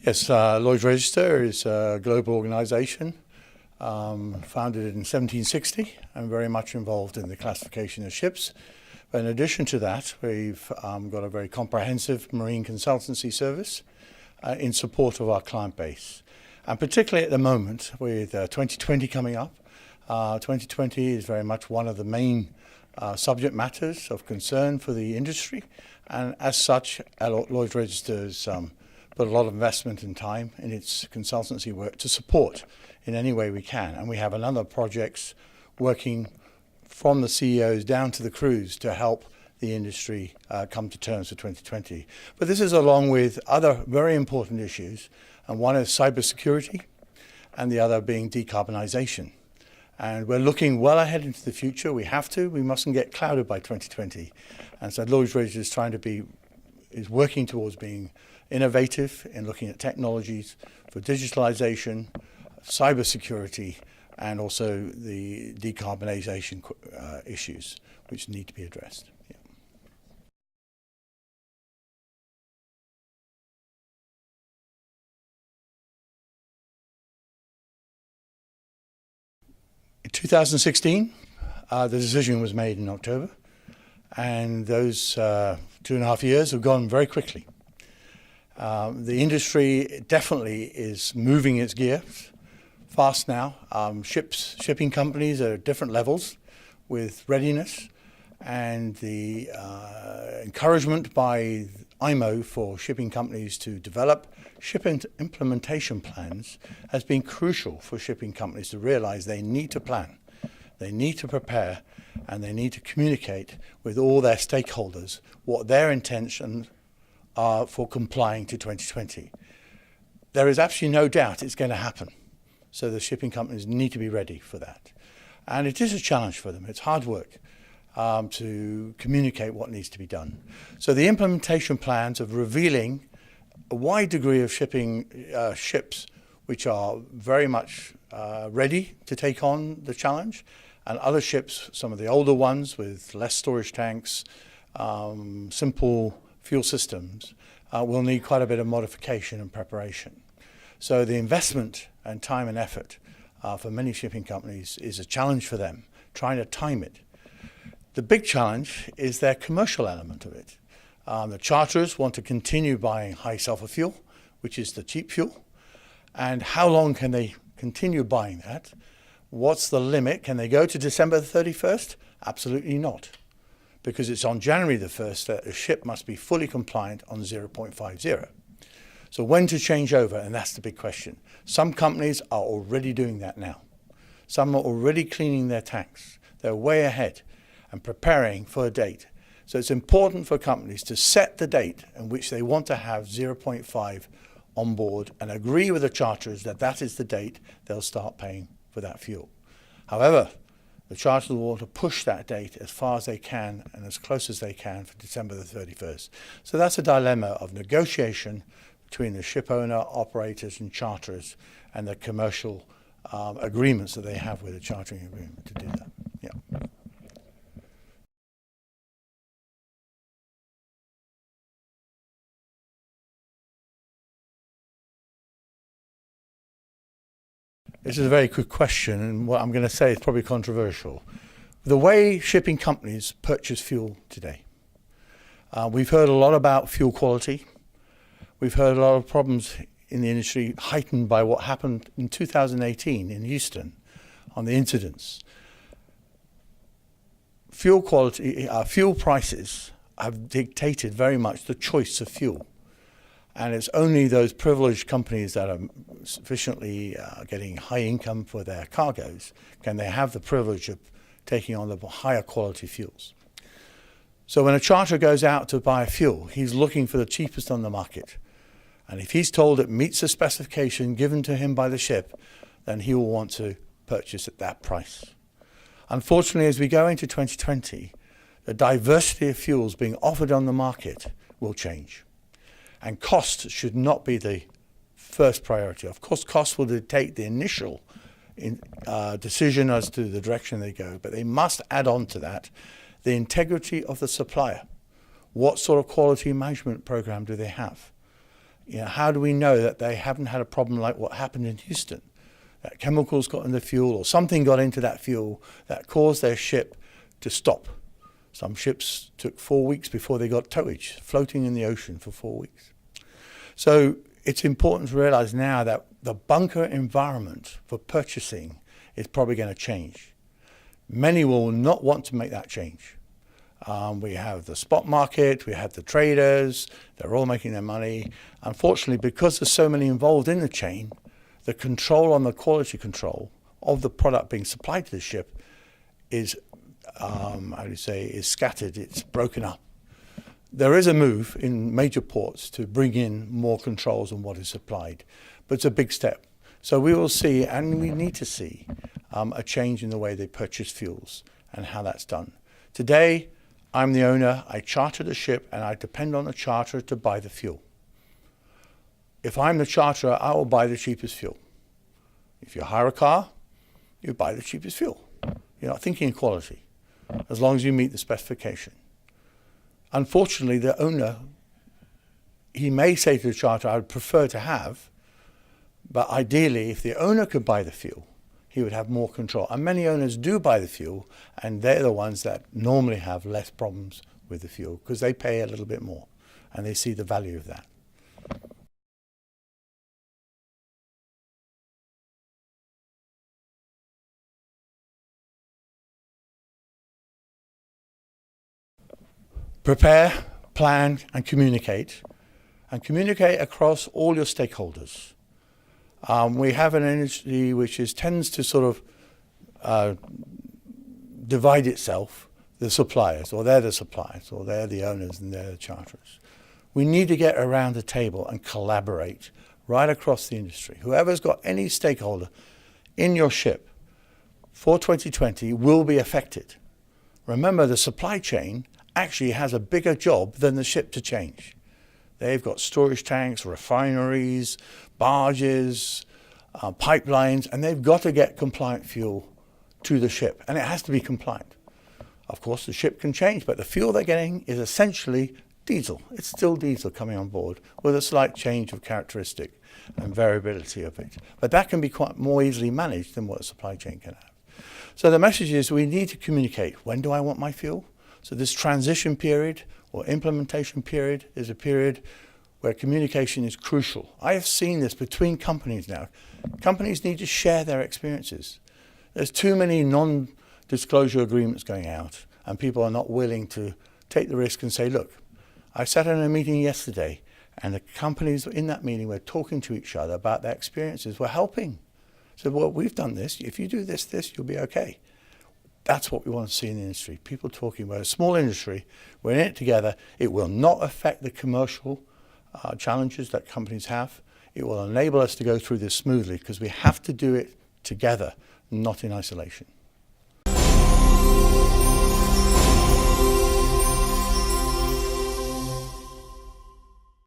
Yes, Lloyd Register is a global organisation founded in 1760 and very much involved in the classification of ships. But in addition to that, we've got a very comprehensive marine consultancy service in support of our client base. And particularly at the moment, with 2020 coming up, 2020 is very much one of the main subject matters of concern for the industry. And as such, Lloyd Register has put a lot of investment and time in its consultancy work to support in any way we can. And we have a number of projects working from the CEOs down to the crews to help the industry come to terms for 2020. But this is along with other very important issues, and one is cybersecurity, and the other being decarbonisation. And we're looking well ahead into the future. We have to. We mustn't get clouded by 2020. And so Lloyd's Register is working towards being innovative in looking at technologies for digitalisation, cybersecurity, and also the decarbonisation issues which need to be addressed. Yeah. In 2016, the decision was made in October, and those 2.5 years have gone very quickly. The industry definitely is moving its gears fast now. Shipping companies are at different levels with readiness, and the encouragement by IMO for shipping companies to develop shipping implementation plans has been crucial for shipping companies to realize they need to plan, they need to prepare, and they need to communicate with all their stakeholders what their intentions are for complying to 2020. There is absolutely no doubt it's going to happen. So the shipping companies need to be ready for that. And it is a challenge for them. It's hard work to communicate what needs to be done. So the implementation plans of revealing a wide degree of ships which are very much ready to take on the challenge, and other ships, some of the older ones with less storage tanks, simple fuel systems, will need quite a bit of modification and preparation. So the investment and time and effort for many shipping companies is a challenge for them, trying to time it. The big challenge is their commercial element of it. The charterers want to continue buying high sulphur fuel, which is the cheap fuel. And how long can they continue buying that? What's the limit? Can they go to December the 31st? Absolutely not, because it's on January the 1st that a ship must be fully compliant on 0.50. So when to change over, and that's the big question. Some companies are already doing that now. Some are already cleaning their tanks. They're way ahead and preparing for a date. So it's important for companies to set the date in which they want to have 0.5 on board and agree with the charterers that that is the date they'll start paying for that fuel. However, the charterers will want to push that date as far as they can and as close as they can for December the 31st. So that's a dilemma of negotiation between the ship owner, operators and charterers, and the commercial agreements that they have with the chartering agreement to do that. Yeah. This is a very good question, and what I'm going to say is probably controversial. The way shipping companies purchase fuel today, we've heard a lot about fuel quality. We've heard a lot of problems in the industry heightened by what happened in 2018 in Houston on the incidents. Fuel quality, fuel prices have dictated very much the choice of fuel. And it's only those privileged companies that are sufficiently getting high income for their cargoes can they have the privilege of taking on the higher quality fuels. So when a charterer goes out to buy fuel, he's looking for the cheapest on the market. And if he's told it meets the specification given to him by the ship, then he will want to purchase at that price. Unfortunately, as we go into 2020, the diversity of fuels being offered on the market will change. And cost should not be the first priority. Of course, cost will dictate the initial decision as to the direction they go, but they must add on to that the integrity of the supplier. What sort of quality management program do they have? How do we know that they haven't had a problem like what happened in Houston? That chemicals got in the fuel or something got into that fuel that caused their ship to stop. Some ships took 4 weeks before they got towage, floating in the ocean for 4 weeks. So it's important to realize now that the bunker environment for purchasing is probably going to change. Many will not want to make that change. We have the spot market, we have the traders, they're all making their money. Unfortunately, because there's so many involved in the chain, the control on the quality control of the product being supplied to the ship is, is scattered, it's broken up. There is a move in major ports to bring in more controls on what is supplied, but it's a big step. So we will see, and we need to see, a change in the way they purchase fuels and how that's done. Today, I'm the owner, I charter the ship, and I depend on the charterer to buy the fuel. If I'm the charterer, I will buy the cheapest fuel. If you hire a car, you buy the cheapest fuel. You're not thinking of quality, as long as you meet the specification. Unfortunately, the owner, he may say to the charterer, I would prefer to have, but ideally, if the owner could buy the fuel, he would have more control. And many owners do buy the fuel, and they're the ones that normally have less problems with the fuel because they pay a little bit more and they see the value of that. Prepare, plan, and communicate across all your stakeholders. We have an industry which tends to sort of divide itself, the suppliers, or they're the suppliers, or they're the owners and they're the charterers. We need to get around the table and collaborate right across the industry. Whoever's got any stakeholder in your ship for 2020 will be affected. Remember, the supply chain actually has a bigger job than the ship to change. They've got storage tanks, refineries, barges, pipelines, and they've got to get compliant fuel to the ship, and it has to be compliant. Of course, the ship can change, but the fuel they're getting is essentially diesel. It's still diesel coming on board with a slight change of characteristic and variability of it. But that can be quite more easily managed than what a supply chain can have. So the message is we need to communicate. When do I want my fuel? So this transition period or implementation period is a period where communication is crucial. I have seen this between companies now. Companies need to share their experiences. There's too many non-disclosure agreements going out, and people are not willing to take the risk and say, look, I sat in a meeting yesterday, and the companies in that meeting were talking to each other about their experiences, were helping. So, well, we've done this. If you do this, you'll be okay. That's what we want to see in the industry. People talking about a small industry. We're in it together. It will not affect the commercial challenges that companies have. It will enable us to go through this smoothly because we have to do it together, not in isolation.